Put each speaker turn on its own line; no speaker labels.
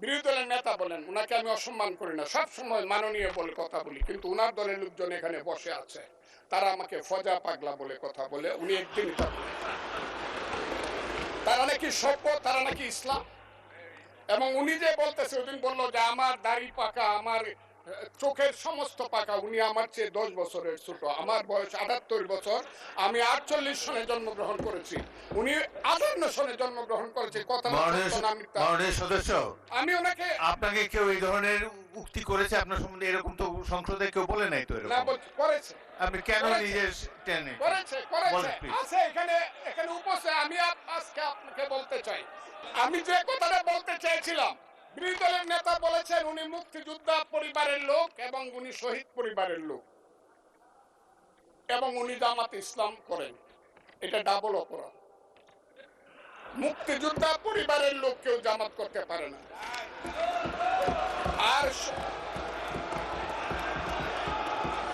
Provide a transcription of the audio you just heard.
বিরোধী দলের নেতা বলেন, উনাকে আমি অসম্মান করি না, সব সময় মাননীয় বলে কথা বলি, কিন্তু উনার দলের লোকজন এখানে বসে আছে, তারা আমাকে ফজা পাগলা বলে কথা বলে। উনি একদিন তারা নাকি সভ্য, তারা নাকি ইসলাম। এবং উনি যে বলতেছে, ওইদিন বললো যে আমার দাড়ি পাকা, আমার চোখের সমস্ত পাকা, উনি আমার চেয়ে 10 বছরের ছোট, আমার বয়স 78 বছর, আমি 48 সনে জন্মগ্রহণ করেছি, উনি 58 সনে জন্মগ্রহণ করেছে। কথা
সদস্য,
আমি ওনাকে,
আপনাকে কেউ এই ধরনের উক্তি করেছে আপনার সম্বন্ধে? এরকম তো সংসদে কেউ বলে নাই তো এরকম।
করেছে,
আপনি কেন নিজের টেনে
করেছে
বলেন প্লিজ।
আছে এখানে, এখানে উপস্থিত। আমি আজকে আপনাকে বলতে চাই, আমি যে কথাটা বলতে চেয়েছিলাম, বিরোধী দলের নেতা বলেছেন উনি মুক্তিযোদ্ধা পরিবারের লোক এবং উনি শহীদ পরিবারের লোক এবং উনি জামাত ইসলাম করেন। এটা ডাবল অপরাধ। মুক্তিযোদ্ধা পরিবারের লোক কেউ জামাত করতে পারে না। আর